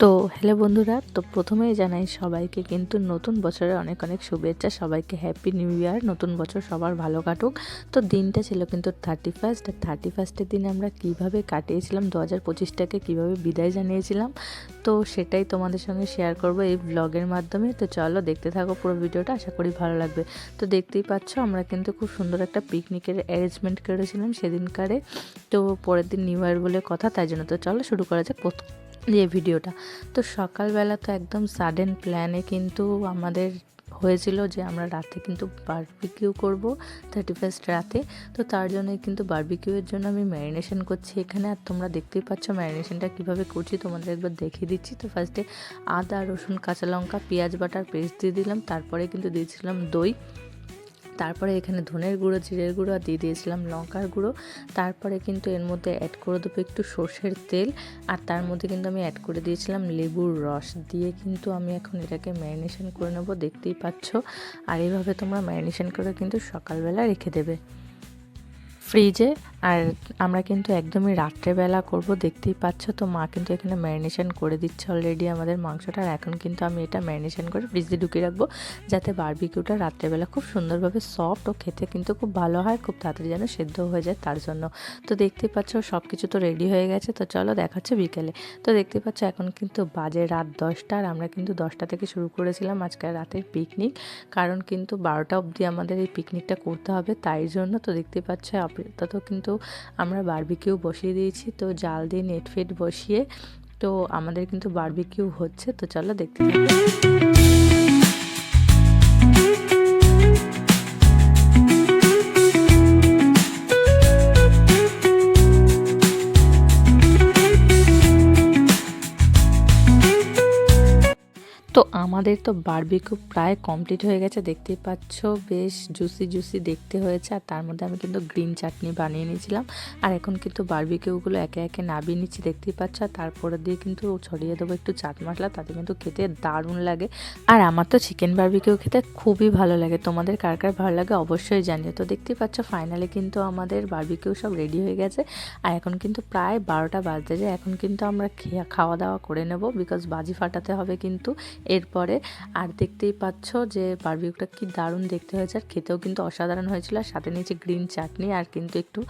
তো হ্যালো বন্ধুরা, তো প্রথমেই জানাই সবাইকে কিন্তু নতুন বছরের অনেক অনেক শুভেচ্ছা। সবাইকে হ্যাপি নিউ ইয়ার। নতুন বছর সবার ভালো কাটুক। তো দিনটা ছিল কিন্তু 31st, আর 31st-এর দিনে আমরা কীভাবে কাটিয়েছিলাম, 2025টাকে কীভাবে বিদায় জানিয়েছিলাম, তো সেটাই তোমাদের সঙ্গে শেয়ার করব এই ব্লগের মাধ্যমে। তো চলো দেখতে থাকো পুরো ভিডিওটা, আশা করি ভালো লাগবে। তো দেখতেই পাচ্ছ আমরা কিন্তু খুব সুন্দর একটা পিকনিকের অ্যারেঞ্জমেন্ট করেছিলাম সেদিনকারে। তো পরের দিন নিউ ইয়ার বলে কথা, তাই জন্য তো চলো শুরু করা যাক এই ভিডিওটা। তো সকালবেলা তো একদম সাডেন প্ল্যানে কিন্তু আমাদের হয়েছিল যে আমরা রাতে কিন্তু বারবিকিউ করব 31st রাতে। তো তার জন্যই কিন্তু বারবিকিউয়ের জন্য আমি ম্যারিনেশন করছি এখানে। আর তোমরা দেখতেই পাচ্ছ ম্যারিনেশনটা কীভাবে করছি, তোমাদের একবার দেখিয়ে দিচ্ছি। তো ফার্স্টে আদা, রসুন, কাঁচা লঙ্কা, পেঁয়াজ বাটার পেস্ট দিয়ে দিলাম। তারপরে কিন্তু দিয়েছিলাম দই। তারপরে এখানে ধনের গুঁড়ো, জিরের গুঁড়ো আর দিয়ে দিয়েছিলাম লঙ্কার গুঁড়ো। তারপরে কিন্তু এর মধ্যে অ্যাড করে দেবো একটু সর্ষের তেল, আর তার মধ্যে কিন্তু আমি অ্যাড করে দিয়েছিলাম লেবুর রস দিয়ে। কিন্তু আমি এখন এটাকে ম্যারিনেশন করে নেবো, দেখতেই পাচ্ছ। আর এইভাবে তোমরা ম্যারিনেশন করে কিন্তু সকালবেলা রেখে দেবে ফ্রিজে। আর আমরা কিন্তু একদমই রাত্রেবেলা করব, দেখতেই পাচ্ছ। তো মা কিন্তু এখানে ম্যারিনেশন করে দিচ্ছে অলরেডি আমাদের মাংসটা। আর এখন কিন্তু আমি এটা ম্যারিনেশন করে ফ্রিজে ঢুকিয়ে রাখবো, যাতে বারবিকিউটা রাত্রেবেলা খুব সুন্দরভাবে সফট ও খেতে কিন্তু খুব ভালো হয়, খুব তাড়াতাড়ি যেন সেদ্ধ হয়ে যায় তার জন্য। তো দেখতেই পাচ্ছ সব কিছু তো রেডি হয়ে গেছে। তো চলো দেখাচ্ছে বিকেলে। তো দেখতেই পাচ্ছ এখন কিন্তু বাজে রাত 10টা, আর আমরা কিন্তু 10টা থেকে শুরু করেছিলাম আজকের রাতের পিকনিক, কারণ কিন্তু 12টা অবধি আমাদের এই পিকনিকটা করতে হবে, তাই জন্য। তো দেখতেই পাচ্ছ আপাতত কিন্তু আমরা বারবিকিউ বসিয়ে দিয়েছি। তো জাল দিয়ে নেট ফেট বসিয়ে তো আমাদের কিন্তু বারবিকিউ হচ্ছে। তো চলো দেখতে থাকো। তো আমাদের তো বারবিকিউ প্রায় কমপ্লিট হয়ে গেছে, দেখতেই পাচ্ছ বেশ জুসি জুসি দেখতে হয়েছে। আর তার মধ্যে আমি কিন্তু গ্রিন চাটনি বানিয়ে নিয়েছিলাম। আর এখন কিন্তু বারবিকিউগুলো একে একে নামিয়ে নিচ্ছি, দেখতেই পাচ্ছ। আর তারপরে দিয়ে কিন্তু ছড়িয়ে দেবো একটু চাট মশলা, তাতে কিন্তু খেতে দারুণ লাগে। আর আমার তো চিকেন বারবিকিউ খেতে খুবই ভালো লাগে, তোমাদের কার কার ভালো লাগে অবশ্যই জানিও। তো দেখতেই পাচ্ছ ফাইনালি কিন্তু আমাদের বারবিকিউ সব রেডি হয়ে গেছে। আর এখন কিন্তু প্রায় 12টা বাজতে যায়। এখন কিন্তু আমরা খাওয়া দাওয়া করে নেব, বিকজ বাজি ফাটাতে হবে কিন্তু এরপরে। আর দেখতেই পাচ্ছ যে বারবিকিউটা কি দারুণ দেখতে হয়েছে, আর খেতেও কিন্তু অসাধারণ হয়েছিল। আর সাথে নিয়েছি গ্রিন চাটনি, আর কিন্তু একটু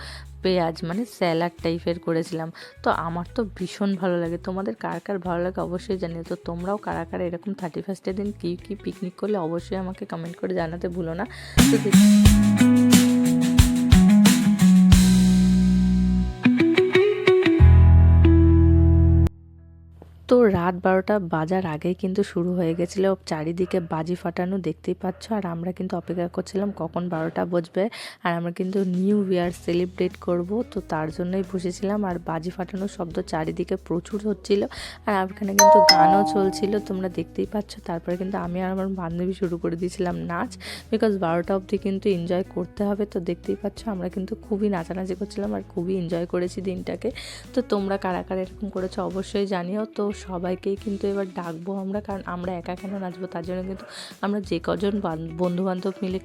পেঁয়াজ মানে স্যালাড টাইপের করেছিলাম। তো আমার তো ভীষণ ভালো লাগে, তোমাদের কার কার ভালো লাগে অবশ্যই জানিও। তো তোমরাও কারা কারা এরকম 31st-এর দিন কী কী পিকনিক করলে অবশ্যই আমাকে কমেন্ট করে জানাতে ভুলো না। তো তো রাত 12টা বাজার আগেই কিন্তু শুরু হয়ে গেছিলো চারিদিকে বাজি ফাটানো, দেখতেই পাচ্ছ। আর আমরা কিন্তু অপেক্ষা করছিলাম কখন 12টা বাজবে। আর আমরা কিন্তু নিউ ইয়ার সেলিব্রেট করব, তো তার জন্যই বসেছিলাম। আর বাজি ফাটানোর শব্দ চারিদিকে প্রচুর হচ্ছিল, আর এখানে কিন্তু গানও চলছিল, তোমরা দেখতেই পাচ্ছ। তারপরে কিন্তু আমি আর আমার বান্ধবী শুরু করে দিয়েছিলাম নাচ, বিকজ 12টা অবধি কিন্তু এনজয় করতে হবে। তো দেখতেই পাচ্ছ আমরা কিন্তু খুবই নাচানাচি করছিলাম, আর খুবই এনজয় করেছি দিনটাকে। তো তোমরা কারা কারা এরকম করেছো অবশ্যই জানিও। তো সবাইকেই কিন্তু এবার ডাকবো আমরা, কারণ আমরা একা কেন নাচবো, তার জন্য কিন্তু আমরা যে কজন বন্ধুবান্ধব মিলে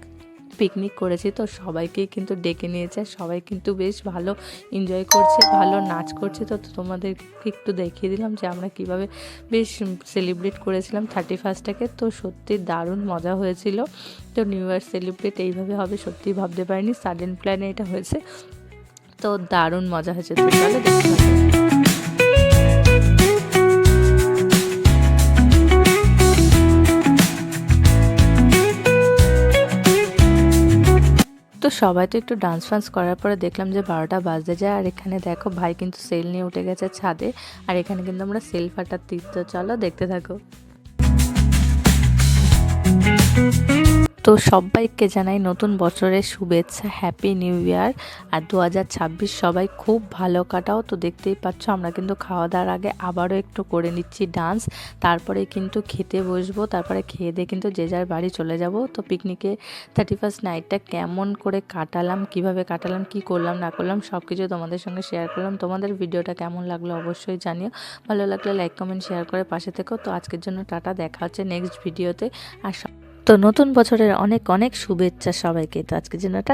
পিকনিক করেছি তো সবাইকেই কিন্তু ডেকে নিয়েছে। সবাই কিন্তু বেশ ভালো এনজয় করছে, ভালো নাচ করছে। তো তোমাদেরকে একটু দেখিয়ে দিলাম যে আমরা কিভাবে বেশ সেলিব্রেট করেছিলাম 31st-টাকে। তো সত্যি দারুণ মজা হয়েছিল। তো নিউ ইয়ার সেলিব্রেট এইভাবে হবে সত্যি ভাবতে পারিনি, সাডেন প্ল্যানে এটা হয়েছে। তো দারুণ মজা হয়েছে। তো চলো দেখতে থাকো। তো সবাই তো একটু ডান্স ফান্স করার পরে দেখলাম যে 12টা বাজতে যায়। আর এখানে দেখো ভাই কিন্তু সেল নিয়ে উঠে গেছে ছাদে, আর এখানে কিন্তু আমরা সেল ফাটাচ্ছি। তো চলো দেখতে থাকো। তো সবাইকে জানাই নতুন বছরের শুভেচ্ছা, হ্যাপি নিউ ইয়ার। আর 2026 সবাই খুব ভালো কাটাও। তো দেখতেই পাচ্ছ আমরা কিন্তু খাওয়া দাওয়ার আগে আবারও একটু করে নিচ্ছি ডান্স, তারপরে কিন্তু খেতে বসবো। তারপরে খেয়ে দিয়ে কিন্তু যে যার বাড়ি চলে যাব। তো পিকনিকে 31st নাইটটা কেমন করে কাটালাম, কিভাবে কাটালাম, কি করলাম না করলাম সব কিছু তোমাদের সঙ্গে শেয়ার করলাম। তোমাদের ভিডিওটা কেমন লাগলো অবশ্যই জানিও। ভালো লাগলে লাইক কমেন্ট শেয়ার করে পাশে থেকো। তো আজকের জন্য টাটা, দেখা হচ্ছে নেক্সট ভিডিওতে। আর তো নতুন বছরের অনেক অনেক শুভেচ্ছা সবাইকে। তো আজকের জন্য